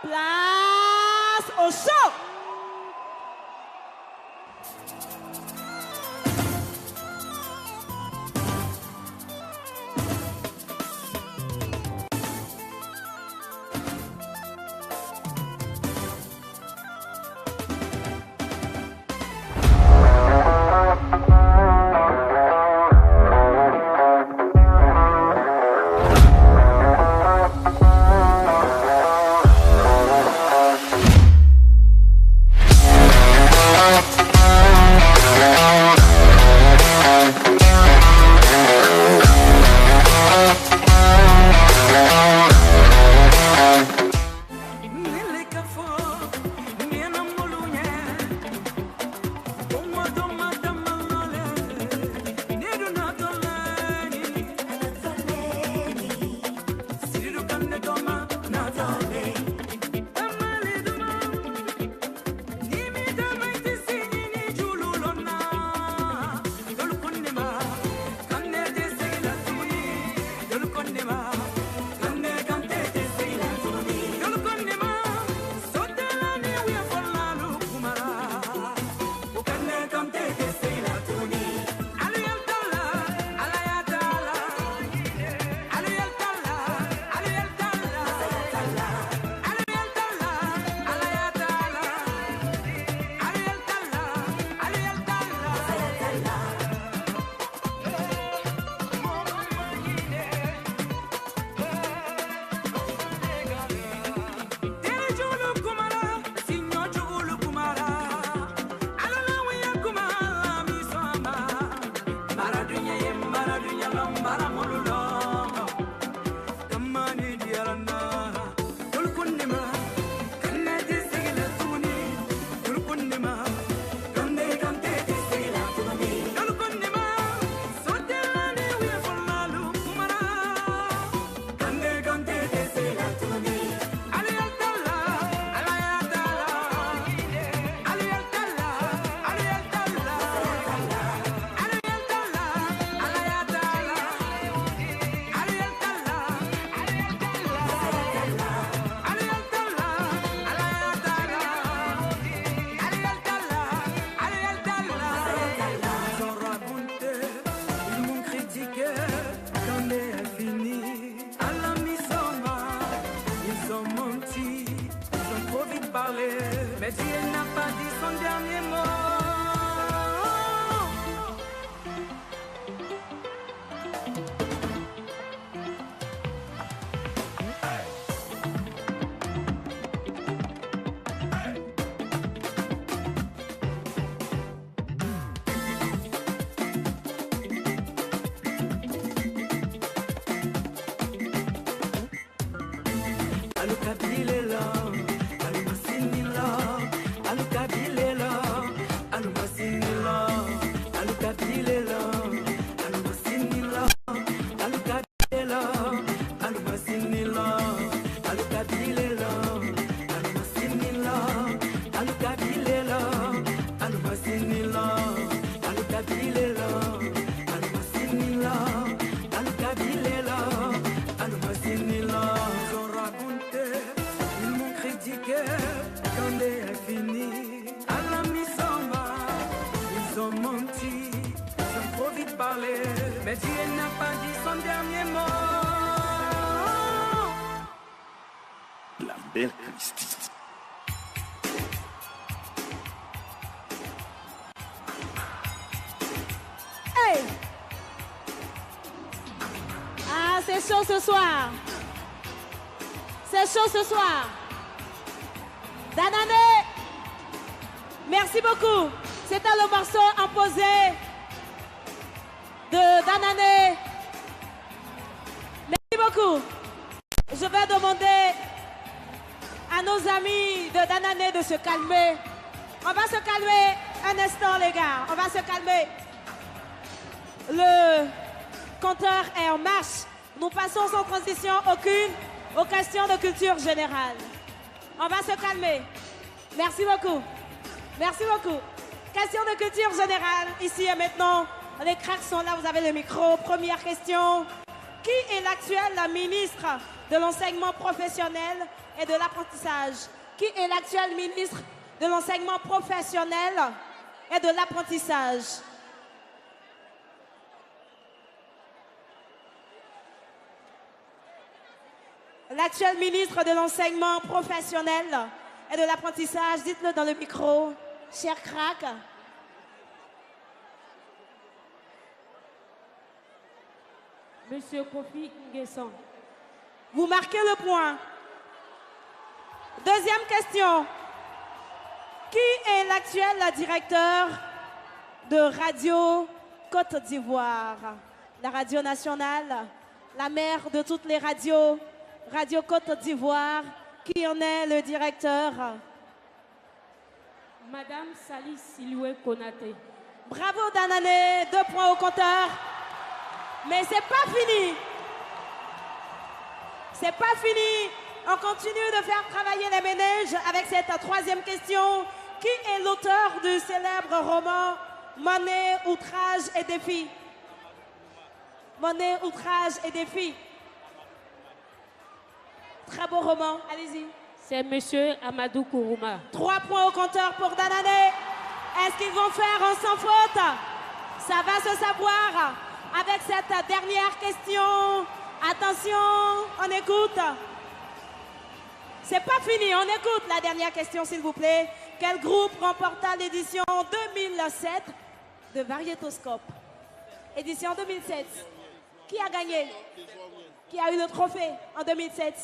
Place au show. Mais Dieu n'a pas dit son dernier mot. Mais Dieu n'a pas dit son dernier mot. La belle Christie. Hey! Ah, c'est chaud ce soir. C'est chaud ce soir. Danané, merci beaucoup. C'était le morceau imposé de Danané. Merci beaucoup. Je vais demander à nos amis de Danané de se calmer. On va se calmer un instant, les gars. On va se calmer. Le compteur est en marche. Nous passons sans transition aucune aux questions de culture générale. On va se calmer. Merci beaucoup. Merci beaucoup. Question de culture générale, ici et maintenant. Les cracks sont là, vous avez le micro. Première question. Qui est l'actuel ministre de l'enseignement professionnel et de l'apprentissage? Qui est l'actuel ministre de l'enseignement professionnel et de l'apprentissage? L'actuel ministre de l'enseignement professionnel et de l'apprentissage, dites-le dans le micro, cher crack. Monsieur Kofi Nguessan. Vous marquez le point. Deuxième question. Qui est l'actuel directeur de Radio Côte d'Ivoire? La radio nationale, la mère de toutes les radios, Radio Côte d'Ivoire. Qui en est le directeur? Madame Sali Siloué Konaté. Bravo Danané, 2 points au compteur. Mais c'est pas fini. C'est pas fini. On continue de faire travailler les ménages avec cette 3e question. Qui est l'auteur du célèbre roman Monnaie, outrage et défi? Monnaie, outrage et défi. Très beau roman, allez-y. C'est Monsieur Amadou Kourouma. 3 points au compteur pour Danané. Est-ce qu'ils vont faire un sans faute? Ça va se savoir avec cette dernière question. Attention, on écoute. C'est pas fini, on écoute la dernière question s'il vous plaît. Quel groupe remporta l'édition 2007 de Variétoscope? Édition 2007. Qui a gagné? Qui a eu le trophée en 2007?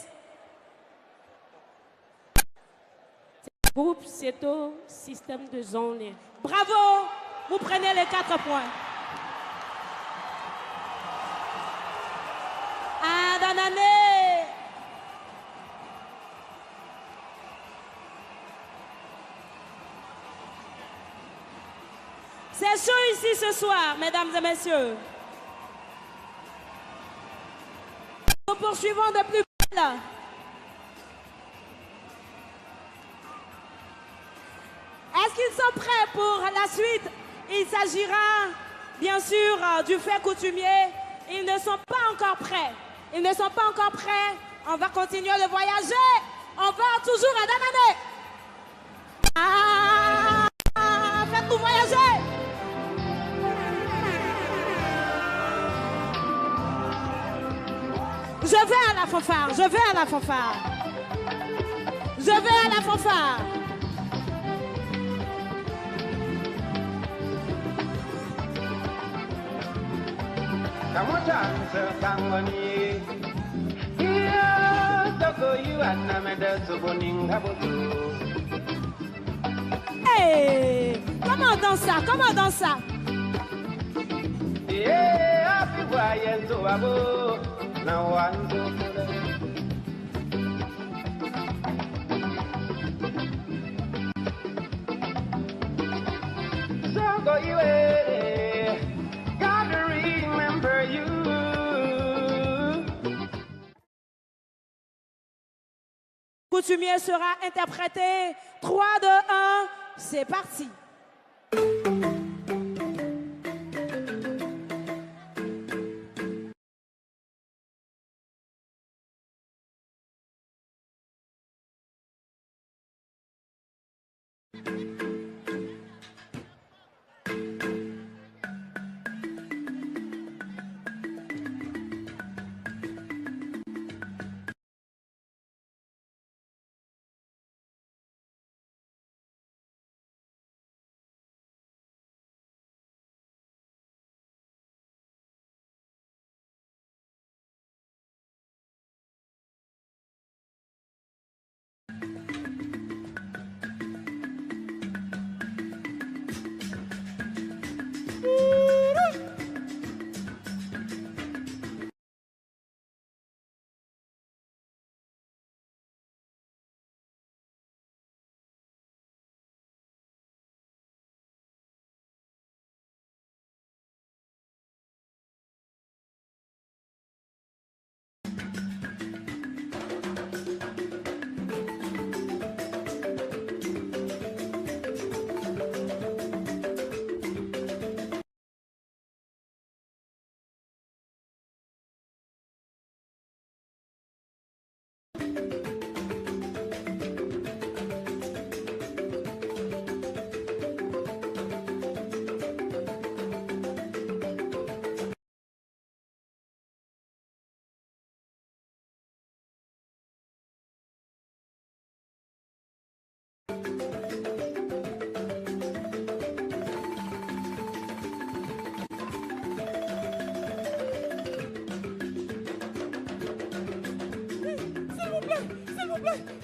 Groupe Céto, système de zone. Bravo, vous prenez les 4 points. Ah, Danané. C'est chaud ici ce soir, mesdames et messieurs. Nous poursuivons de plus belle. Est-ce qu'ils sont prêts pour la suite? Il s'agira bien sûr du fait coutumier. Ils ne sont pas encore prêts. Ils ne sont pas encore prêts. On va continuer de voyager. On va toujours à Danané. Ah, faites-nous voyager. Je vais à la fanfare. Je vais à la fanfare. Je vais à la fanfare. Hey, comment on danse ça? Comment on danse ça? Coutumier sera interprété. 3, 2, 1, c'est parti.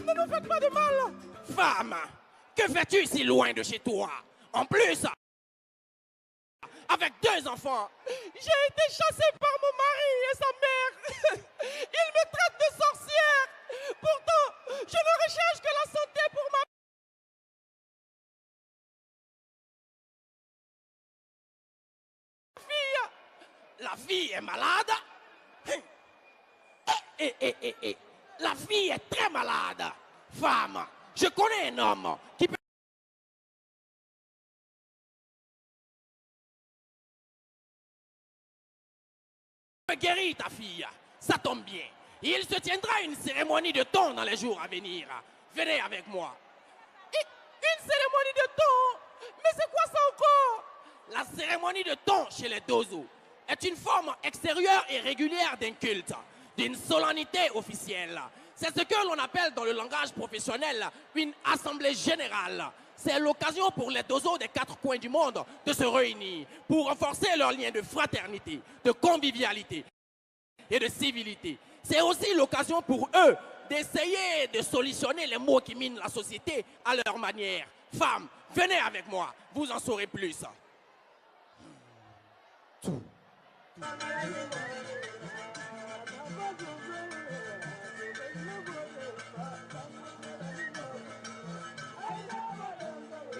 Ne nous faites pas de mal. Femme, que fais-tu si loin de chez toi? En plus, avec 2 enfants. J'ai été chassée par mon mari et sa mère. Ils me traitent de sorcière. Pourtant, je ne recherche que la santé pour ma fille. La fille est malade. La fille est très malade. Femme, je connais un homme qui peut guérir ta fille. Ça tombe bien. Il se tiendra une cérémonie de thon dans les jours à venir. Venez avec moi. Une cérémonie de thon? Mais c'est quoi ça encore? La cérémonie de thon chez les Dozo est une forme extérieure et régulière d'un culte, d'une solennité officielle. C'est ce que l'on appelle dans le langage professionnel une assemblée générale. C'est l'occasion pour les Dozo des 4 coins du monde de se réunir pour renforcer leurs liens de fraternité, de convivialité et de civilité. C'est aussi l'occasion pour eux d'essayer de solutionner les maux qui minent la société à leur manière. Femmes, venez avec moi, vous en saurez plus.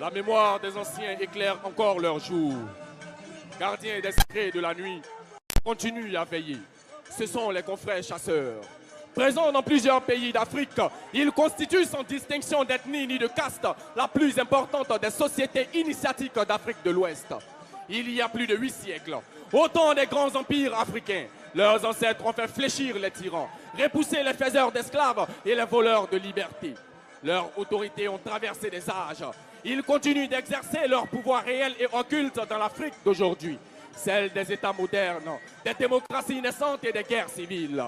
La mémoire des anciens éclaire encore leurs jours. Gardiens des secrets de la nuit, continuent à veiller. Ce sont les confrères chasseurs. Présents dans plusieurs pays d'Afrique, ils constituent sans distinction d'ethnie ni de caste la plus importante des sociétés initiatiques d'Afrique de l'Ouest. Il y a plus de 8 siècles, au temps des grands empires africains, leurs ancêtres ont fait fléchir les tyrans, repousser les faiseurs d'esclaves et les voleurs de liberté. Leurs autorités ont traversé des âges. Ils continuent d'exercer leur pouvoir réel et occulte dans l'Afrique d'aujourd'hui, celle des États modernes, des démocraties naissantes et des guerres civiles.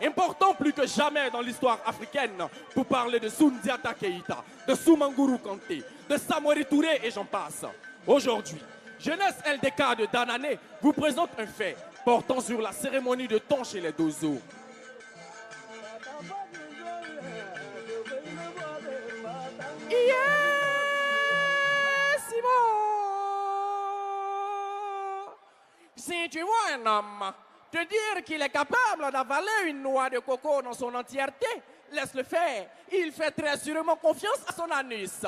Important plus que jamais dans l'histoire africaine pour parler de Soundiata Keïta, de Soumanguru Kanté, de Samori Touré et j'en passe. Aujourd'hui, Jeunesse LDK de Danané vous présente un fait portant sur la cérémonie de thon chez les Dozo. Si tu vois un homme te dire qu'il est capable d'avaler une noix de coco dans son entièreté, laisse-le faire. Il fait très sûrement confiance à son anus.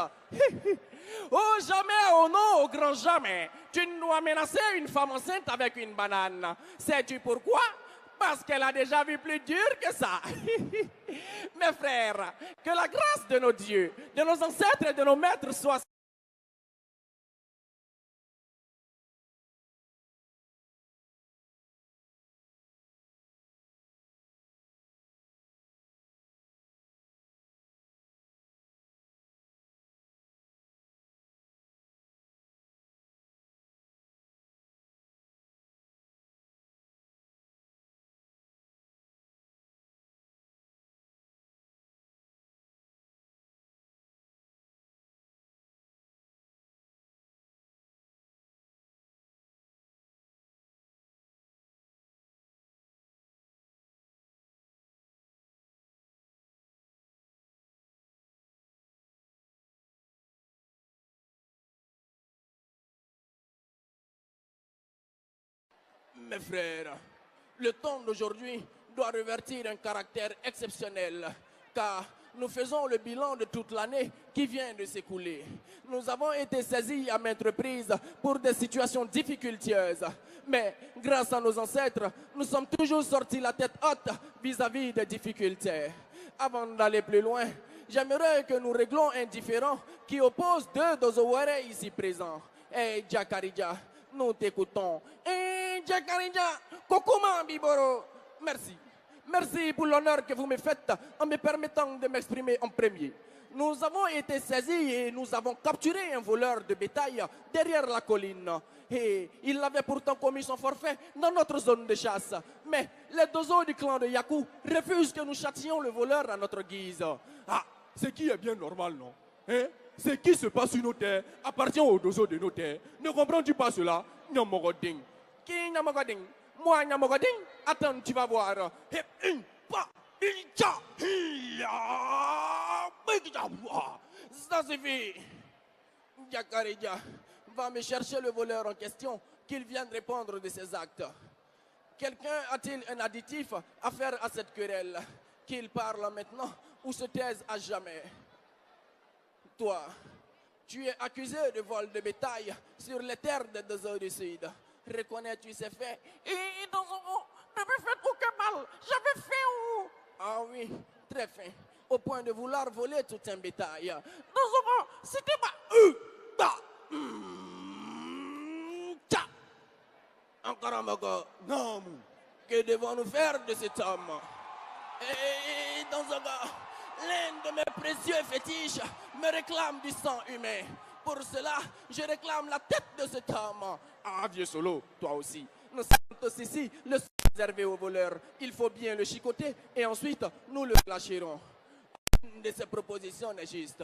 Oh jamais, oh non, au grand jamais, tu ne dois menacer une femme enceinte avec une banane. Sais-tu pourquoi? Parce qu'elle a déjà vu plus dur que ça. Mes frères, que la grâce de nos dieux, de nos ancêtres et de nos maîtres soit... Mes frères, le temps d'aujourd'hui doit revêtir un caractère exceptionnel, car nous faisons le bilan de toute l'année qui vient de s'écouler. Nous avons été saisis à maintes reprises pour des situations difficultueuses, mais grâce à nos ancêtres, nous sommes toujours sortis la tête haute vis-à-vis des difficultés. Avant d'aller plus loin, j'aimerais que nous réglons un différend qui oppose 2 Dozowere ici présents. Et Djakarija, nous t'écoutons. Djakarija, Kokuma Biboro. Merci. Merci pour l'honneur que vous me faites en me permettant de m'exprimer en premier. Nous avons été saisis et nous avons capturé un voleur de bétail derrière la colline. Et il avait pourtant commis son forfait dans notre zone de chasse. Mais les Dozo du clan de Yaku refusent que nous châtions le voleur à notre guise. Ah, ce qui est bien normal, non? Hein? Ce qui se passe sur nos terres appartient aux Dozo de nos terres. Ne comprends-tu pas cela? Nyamogoding. Qui Nyamogoding? Moi Nyamogoding? Attends, tu vas voir. Ça suffit. Diakaridja va me chercher le voleur en question, qu'il vienne répondre de ses actes. Quelqu'un a-t-il un additif à faire à cette querelle? Qu'il parle maintenant ou se taise à jamais? Toi, tu es accusé de vol de bétail sur les terres des deux eaux du Sud. Reconnais-tu ces faits? Et dans un mot, ne me faites aucun mal. J'avais fait où? Ah oui, très fin. Au point de vouloir voler tout un bétail. Dans un mot, c'était pas... Encore un mot. Non. Que devons-nous faire de cet homme? Et dans un gars, l'un de mes précieux fétiches me réclame du sang humain. Pour cela, je réclame la tête de cet homme. Ah, vieux Solo, toi aussi. Nous sommes tous ici, le sang réservé aux voleurs. Il faut bien le chicoter et ensuite nous le clasherons. Une de ces propositions est juste.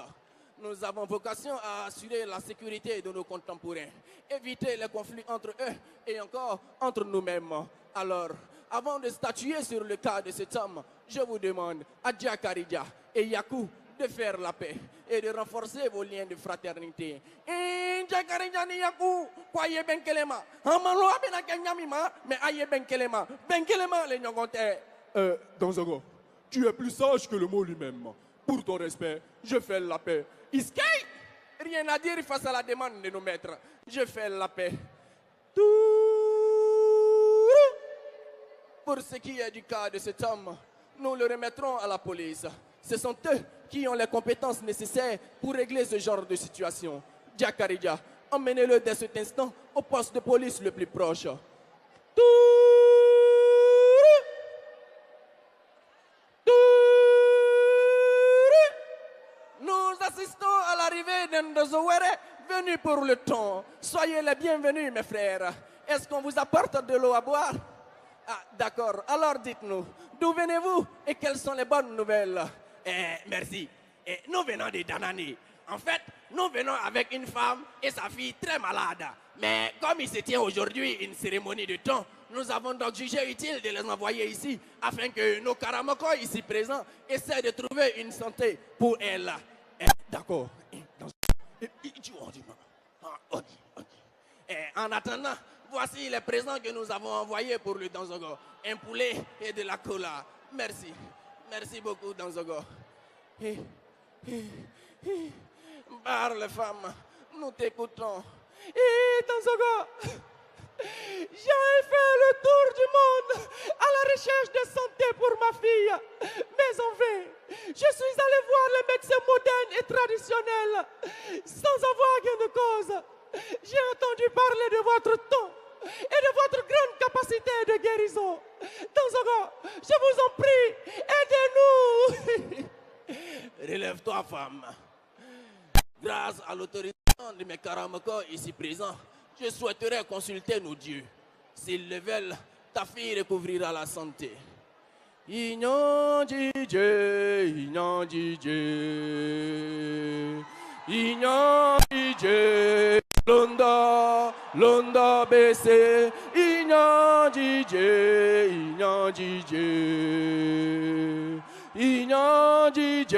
Nous avons vocation à assurer la sécurité de nos contemporains, éviter les conflits entre eux et encore entre nous-mêmes. Alors, avant de statuer sur le cas de cet homme, je vous demande à Diakaridja et Yakou de faire la paix et de renforcer vos liens de fraternité. Diakaridja ni Yakou, croyez ben kelema. Amalo abena kenyamima, mais aye ben kelema. Ben kelema les nyongonte. Danzago, tu es plus sage que le mot lui-même. Pour ton respect, je fais la paix. Iskay, rien à dire face à la demande de nos maîtres. Je fais la paix. Pour ce qui est du cas de cet homme, nous le remettrons à la police. Ce sont eux qui ont les compétences nécessaires pour régler ce genre de situation. Diakaridja, emmenez-le dès cet instant au poste de police le plus proche. Nous assistons à l'arrivée d'Ndozowere, venu pour le temps. Soyez les bienvenus, mes frères. Est-ce qu'on vous apporte de l'eau à boire? Ah, d'accord. Alors dites-nous, d'où venez-vous et quelles sont les bonnes nouvelles? Merci. Nous venons de Danani. En fait, nous venons avec une femme et sa fille très malade. Mais comme il se tient aujourd'hui une cérémonie de temps, nous avons donc jugé utile de les envoyer ici afin que nos Karamoko ici présents essaient de trouver une santé pour elle. D'accord. En attendant, voici les présents que nous avons envoyés pour le Danzogo. Un poulet et de la cola. Merci. Merci beaucoup, Danzogo. Parle, femme. Nous t'écoutons. Danzogo, j'ai fait le tour du monde à la recherche de santé pour ma fille. Mais en vain, je suis allé voir les médecins modernes et traditionnels sans avoir gain de cause. J'ai entendu parler de votre ton et de votre grande capacité de guérison. Danzogo, je vous en prie, aidez-nous. Relève-toi, femme. Grâce à l'autorisation de mes Karamoko ici présents, je souhaiterais consulter nos dieux. S'ils le veulent, ta fille recouvrira la santé. Inyan DJ, Inyan DJ, Inyan DJ, Londa, Londa BC, Inyan DJ, Inyan DJ, Inyan DJ,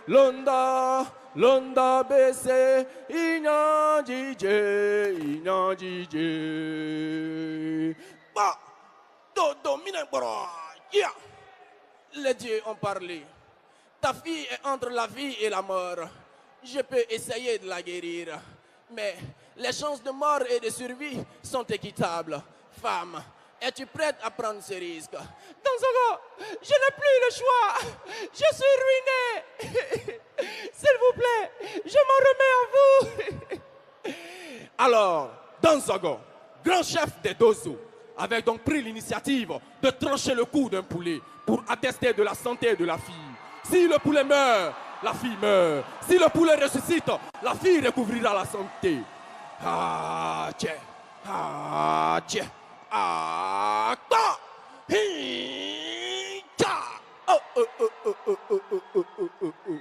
Londa, Londa BC, Inyan DJ, Inyan DJ. Bah, Dodo Minembro, yeah. Les dieux ont parlé. Ta fille est entre la vie et la mort. Je peux essayer de la guérir, mais les chances de mort et de survie sont équitables. Femme, es-tu prête à prendre ce risque? Danzogo, je n'ai plus le choix. Je suis ruiné. S'il vous plaît, je m'en remets à vous. Alors, Danzago, grand chef des Dozo, avait donc pris l'initiative de trancher le cou d'un poulet pour attester de la santé de la fille. Si le poulet meurt, la fille meurt. Si le poulet ressuscite, la fille recouvrira la santé. Ah, tiens. Ah, tiens. Ah, ta. Hi, ta. Oh, oh, oh, oh, oh, oh, oh, oh, oh, oh, oh.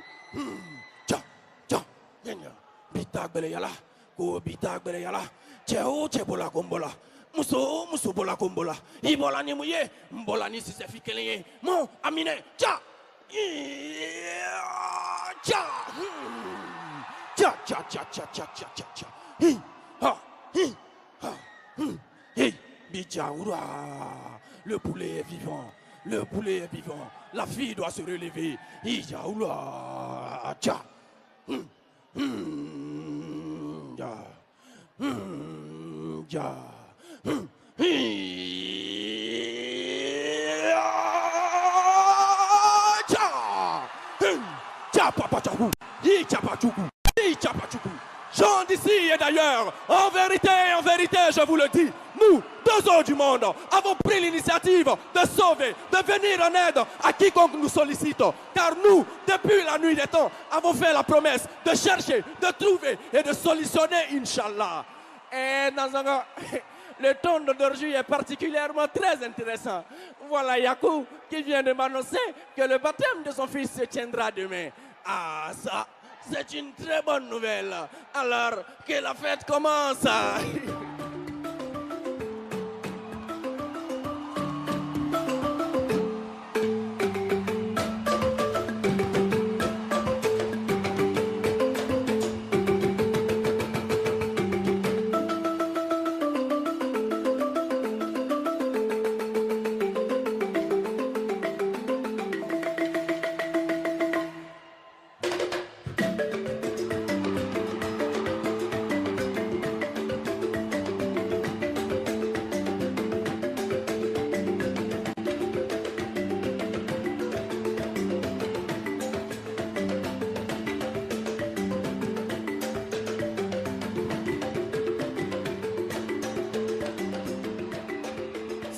Tiens, tiens. Tiens, bitak bele yala. Ko bitak bele yala. Cheo chebola kombola. Muso bola kombola. Ibola ni muye. Mbola ni si se fikeleye. Mon, amine. Tiens. Tiens. Tcha, tcha, tcha, tcha, tcha, tcha, tcha, tcha. Hi, ha, hi, ha, hi. Bijaoura. Le poulet est vivant. Le poulet est vivant. La fille doit se relever. Hijaoula. Tcha. Ja. Ja. Gens d'ici et d'ailleurs, en vérité, je vous le dis, nous, deux hommes du monde, avons pris l'initiative de sauver, de venir en aide à quiconque nous sollicite. Car nous, depuis la nuit des temps, avons fait la promesse de chercher, de trouver et de solutionner, Inch'Allah. Et dans un... Le ton d'aujourd'hui est particulièrement très intéressant. Voilà Yakou qui vient de m'annoncer que le baptême de son fils se tiendra demain. Ah, ça, c'est une très bonne nouvelle. Alors que la fête commence.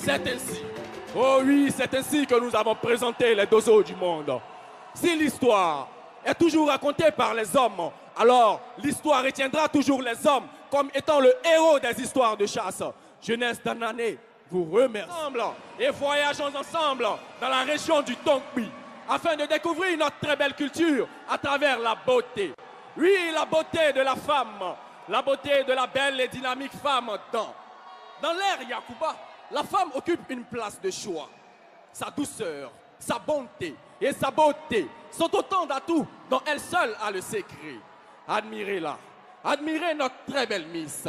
C'est ainsi, oh oui, c'est ainsi que nous avons présenté les dozos du monde. Si l'histoire est toujours racontée par les hommes, alors l'histoire retiendra toujours les hommes comme étant le héros des histoires de chasse. Jeunesse d'Anané vous remercie. Et voyageons ensemble dans la région du Tongbi afin de découvrir notre très belle culture à travers la beauté. Oui, la beauté de la femme, la beauté de la belle et dynamique femme dans l'ère Yakuba. La femme occupe une place de choix. Sa douceur, sa bonté et sa beauté sont autant d'atouts dont elle seule a le secret. Admirez-la. Admirez notre très belle Miss.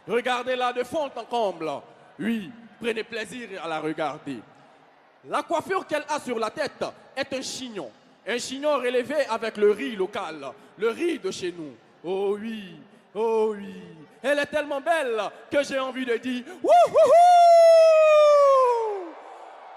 Regardez-la de fond en comble. Oui, prenez plaisir à la regarder. La coiffure qu'elle a sur la tête est un chignon. Un chignon relevé avec le riz local, le riz de chez nous. Oh oui, oh oui. Elle est tellement belle que j'ai envie de dire wouhouhou!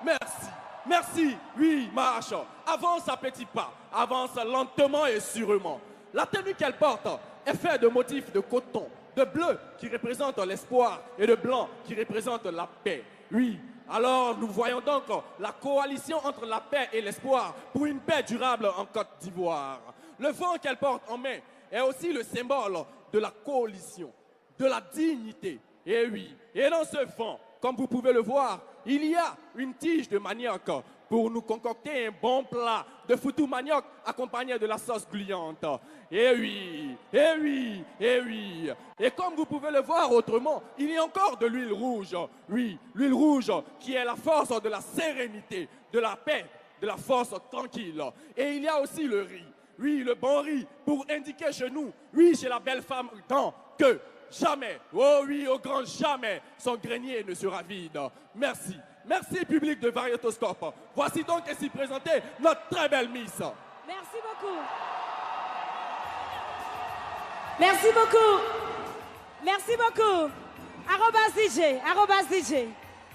Merci, merci, oui, marche. Avance à petits pas, avance lentement et sûrement. La tenue qu'elle porte est faite de motifs de coton, de bleu qui représente l'espoir et de blanc qui représente la paix. Oui, alors nous voyons donc la coalition entre la paix et l'espoir pour une paix durable en Côte d'Ivoire. Le vent qu'elle porte en main est aussi le symbole de la coalition, de la dignité. Et oui, et dans ce vent, comme vous pouvez le voir, il y a une tige de manioc pour nous concocter un bon plat de foutou manioc accompagné de la sauce gluante. Et oui, et oui, et oui. Et comme vous pouvez le voir autrement, il y a encore de l'huile rouge. Oui, l'huile rouge qui est la force de la sérénité, de la paix, de la force tranquille. Et il y a aussi le riz. Oui, le bon riz pour indiquer chez nous, oui, chez la belle femme dans que jamais, oh oui, au grand jamais, son grenier ne sera vide. Merci. Merci, public de Variétoscope. Voici donc ici présenté notre très belle Miss. Merci beaucoup. Merci beaucoup. Merci beaucoup. Arrobas DJ, arrobas DJ,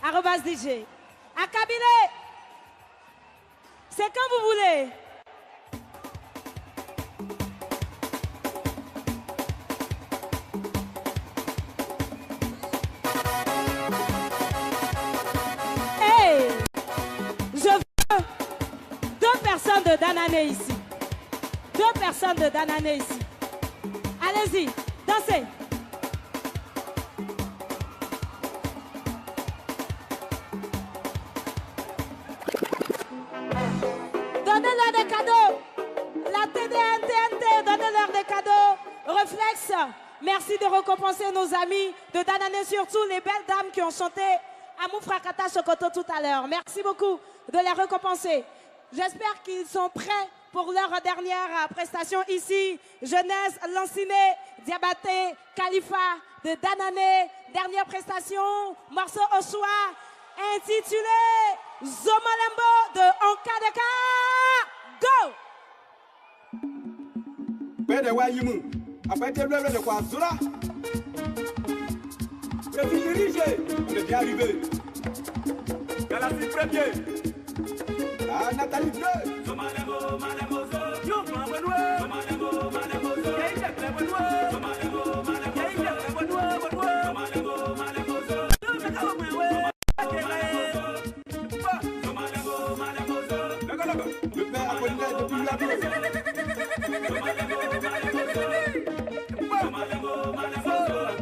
arrobas DJ. À Kabylie, c'est quand vous voulez. De Danané ici. 2 personnes de Danané ici. Allez-y, dansez. Donnez-leur des cadeaux. La TDNTNT, donnez-leur des cadeaux. Réflexe, merci de récompenser nos amis de Danané, surtout les belles dames qui ont chanté Amou Frakata Chokoto tout à l'heure. Merci beaucoup de les récompenser. J'espère qu'ils sont prêts pour leur dernière prestation ici. Jeunesse, Lanciné, Diabaté, Khalifa de Danané. Dernière prestation, morceau au choix, intitulé Zomalembo de Onkadeka. Go! Pede wa yimu, après te bleu de quoi Zura. Président dirigé, on est bien arrivé. Galassi premier. Ah, Nathalie 2. Zomalembo, Malemozo. Yo, Malemozo. Zomalembo, Malemozo. Yaïda, Malemozo. Zomalembo, Malemozo. Yaïda, Malemozo. Zomalembo, Malemozo. Yo, Mekalo, Mwewe. Zomalembo, Malemozo. D'accord, le père Apollinaire depuis la ville. Zomalembo, Malemozo.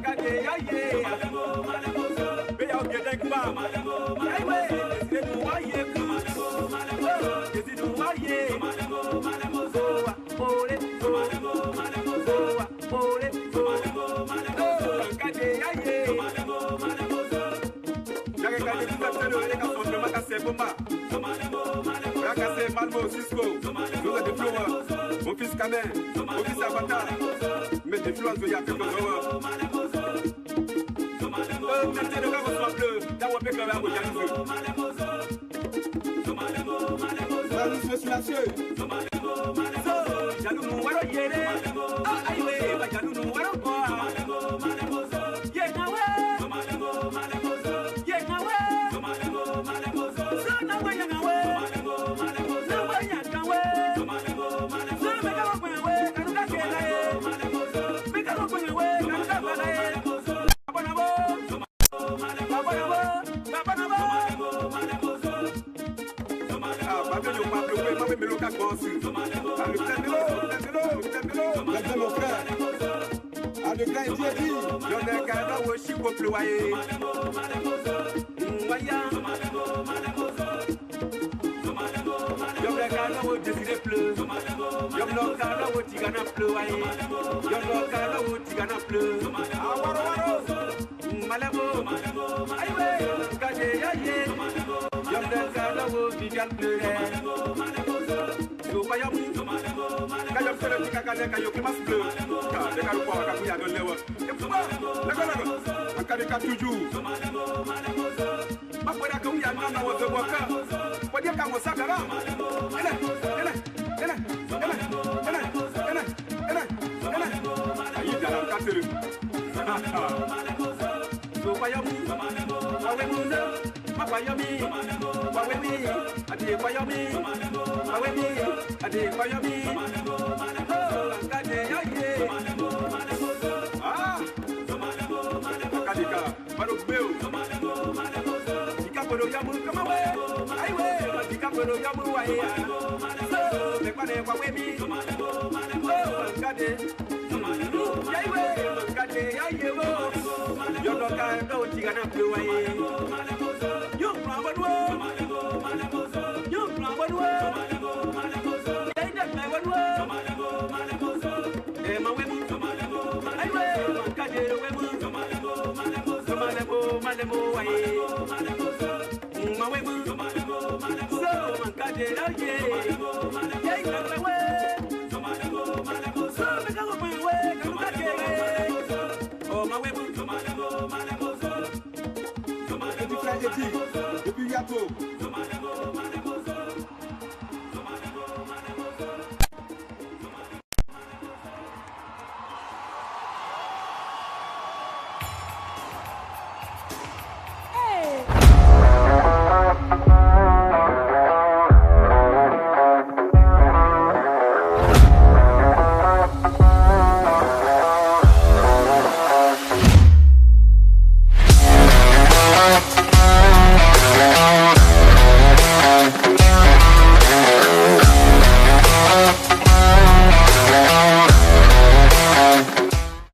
Kage, yaye. Zomalembo, Malemozo. Beya, Ogedekba. Zomalembo, Malemozo. Zedou, waye, Zomalembo, Malemozo. Zedou, waye. Zomalembo, Malemozo. Ole, Zomalembo, Malemozo. Ole, Zomalembo, Malemozo. Kage, yaye. Zomalembo, Malemozo. Jage, kage, Zomalembo, Malemozo. Makasse, Bomba. Zomalembo, Malemozo. Makasse, Malmo, Cisco. Zomalembo, de Flora. Mon fils Kamen. Mon fils Avatar. Mais des fleurs, il y a quelque chose. Maintenant, le gars reçoit bleu. Là, on peut quand même Malemozo. Salut, monsieur Lassieux. Jalou, nous, voilà, yéle. Ah, aïe, ouais, Jalou, nous, voilà, quoi. Yenawe. Yenawe. Zonawe, Yenawe. Zonawe, Yakawe. Zonawe, Yakawe. Kanuka, Kelae. Mekalo, Kwewe, Kanuka, Balae. Abonabo. Malemo,